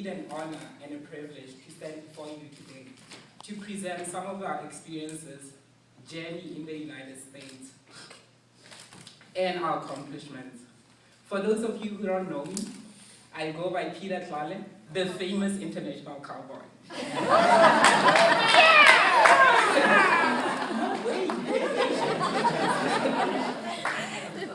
indeed an honor and a privilege to stand before you today to present some of our experiences, journey in the United States, and our accomplishments. For those of you who don't know me, I go by Peter Tlale, the famous international cowboy.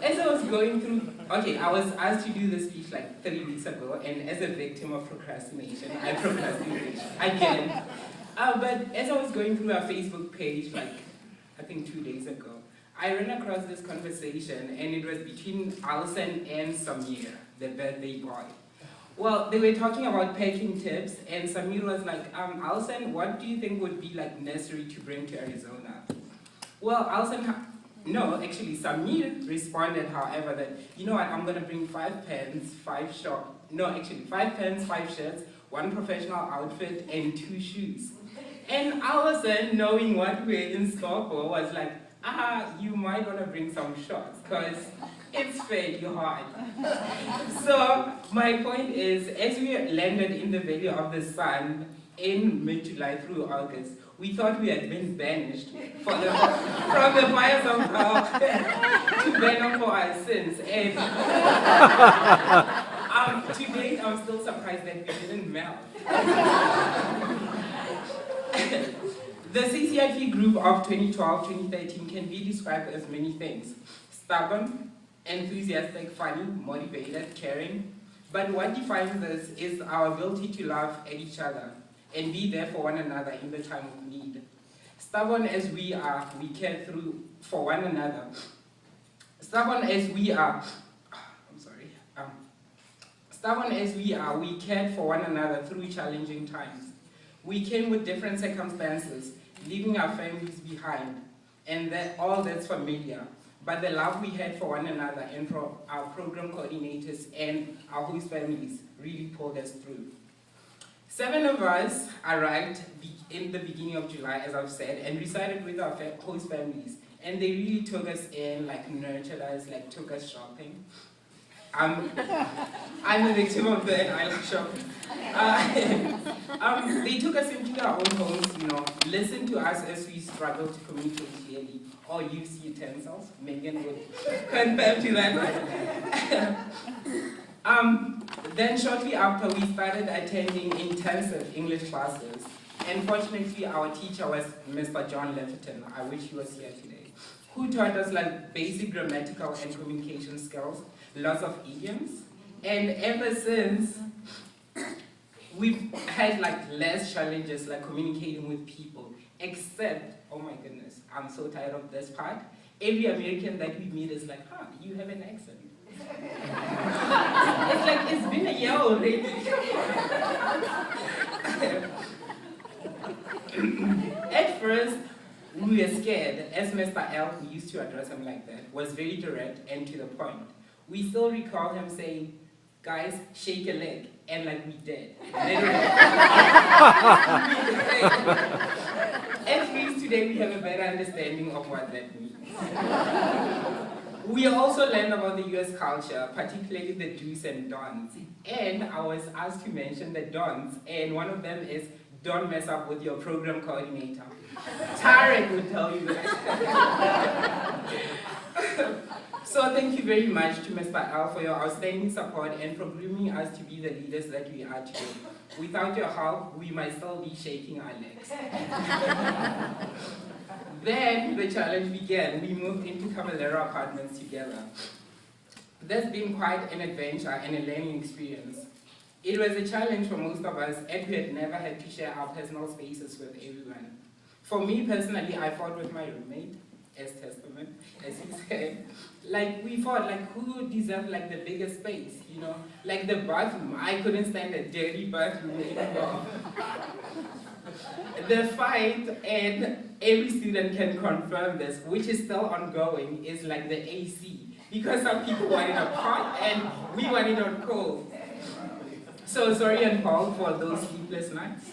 As I was going through, I was asked to do this speech like 3 weeks ago, and as a victim of procrastination, I procrastinated again. But as I was going through our Facebook page, I think 2 days ago, I ran across this conversation, and it was between Alison and Samir, the birthday boy. Well, they were talking about packing tips, and Samir was like, Alison, what do you think would be necessary to bring to Arizona? Well, Samir responded, however, that, you know what, I'm going to bring 5 pens, 5 pens, 5 shirts, 1 professional outfit, and 2 shoes. And Alison, knowing what we're in store for, was like, you might want to bring some shorts, because it's fairly hard. So my point is, as we landed in the Valley of the Sun in mid-July through August, we thought we had been banished from the fires of hell to burn for our sins. And to date, I'm still surprised that we didn't melt. The CCIP group of 2012-2013 can be described as many things: stubborn, enthusiastic, funny, motivated, caring. But what defines us is our ability to laugh at each other and be there for one another in the time of need. Stubborn as we are, we care through for one another. Stubborn as we are, we cared for one another through challenging times. We came with different circumstances, leaving our families behind, and all that's familiar. But the love we had for one another and for our program coordinators and our host families really pulled us through. 7 of us arrived in the beginning of July, as I've said, and resided with our host families. And they really took us in, nurtured us, took us shopping. I'm a victim of the island shopping. They took us into our own homes, listened to us as we struggled to communicate clearly, or use utensils. Megan would confirm to that. Then shortly after, we started attending intensive English classes. And fortunately, our teacher was Mr. John Lefferton. I wish he was here today. Who taught us basic grammatical and communication skills, lots of idioms. And ever since, we've had less challenges communicating with people, except, oh my goodness, I'm so tired of this part. Every American that we meet is like, you have an accent. It's it's been a year already. At first, we were scared, as Mr. L, who used to address him like that, was very direct and to the point. We still recall him saying, guys, shake a leg, and we did. At least today we have a better understanding of what that means. We also learned about the US culture, particularly the do's and don'ts. And I was asked to mention the don'ts, and one of them is, don't mess up with your program coordinator. Tarek would tell you that. So thank you very much to Mr. L for your outstanding support and for grooming us to be the leaders that we are today. Without your help, we might still be shaking our legs. Then the challenge began. We moved into Cavalera apartments together. That's been quite an adventure and a learning experience. It was a challenge for most of us, as we had never had to share our personal spaces with everyone. For me personally, I fought with my roommate, as testament, as he said. We fought, who deserved the biggest space, the bathroom. I couldn't stand a dirty bathroom anymore. The fight, and every student can confirm this, which is still ongoing, is the AC. Because some people want it on hot, and we want it on cold. So sorry and Paul for those sleepless nights.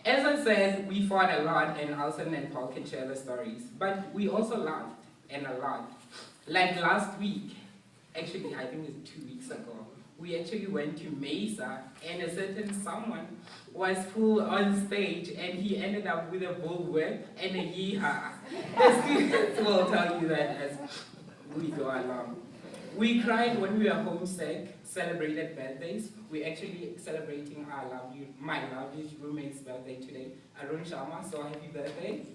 As I said, we fought a lot, and Alison and Paul can share the stories. But we also laughed, and a lot. Last week, actually I think it's 2 weeks ago, we actually went to Mesa, and a certain someone was full on stage, and he ended up with a bullwhip and a yeehaw. The students will tell you that as we go along. We cried when we were homesick, celebrated birthdays. We're actually celebrating my lovely roommate's birthday today, Arun Sharma, so happy birthday.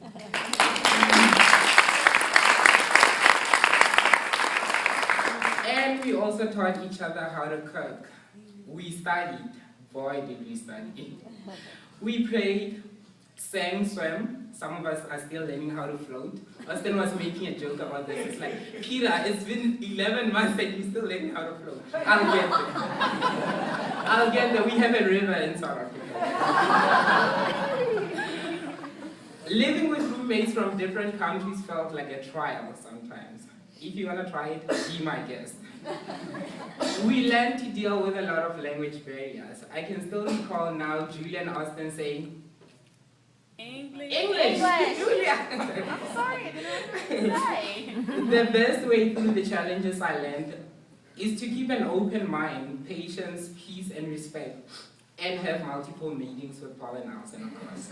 And we also taught each other how to cook. We studied. Boy, did we study. We prayed, sang, swam. Some of us are still learning how to float. Austin was making a joke about this. It's like, Peter, it's been 11 months and you're still learning how to float. I'll get there. I'll get there. We have a river in South Africa. Living with roommates from different countries felt like a trial sometimes. If you want to try it, be my guest. We learned to deal with a lot of language barriers. I can still recall now Julia and Austin saying, English! Julia! I'm sorry, I didn't know what to say. The best way through the challenges I learned is to keep an open mind, patience, peace, and respect, and have multiple meetings with Paul and Alison, of course.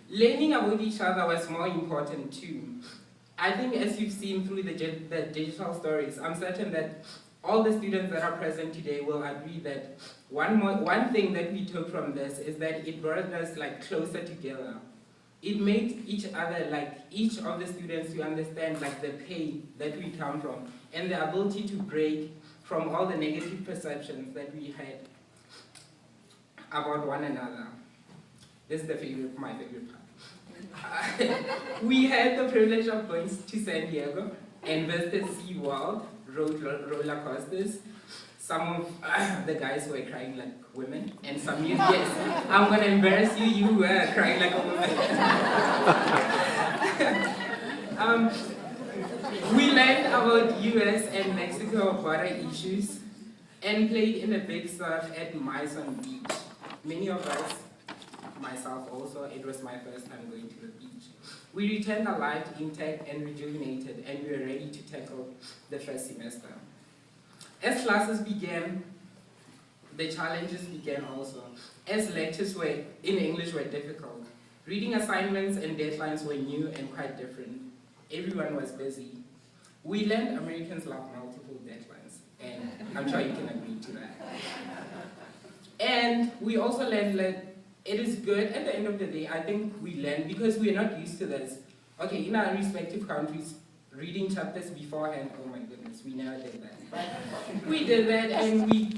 Learning about each other was more important too. I think as you've seen through the digital stories, I'm certain that all the students that are present today will agree that one thing that we took from this is that it brought us closer together. It made each of the students to understand the pain that we come from and the ability to break from all the negative perceptions that we had about one another. This is my favorite part. We had the privilege of going to San Diego and visited SeaWorld, rode roller coasters. Some of the guys were crying like women, and some yes, I'm going to embarrass you, you were crying like a woman. We learned about US and Mexico border issues and played in a big surf at Myson Beach. Many of us, myself also, it was my first time going to the beach. We returned alive, intact, and rejuvenated, and we were ready to tackle the first semester. As classes began, the challenges began also. As lectures in English were difficult, reading assignments and deadlines were new and quite different. Everyone was busy. We learned Americans love multiple deadlines, and I'm sure you can agree to that. And we also learned that it is good at the end of the day. I think we learn because we're not used to this. Okay, in our respective countries, reading chapters beforehand, oh my goodness, we never did that. But we did that and we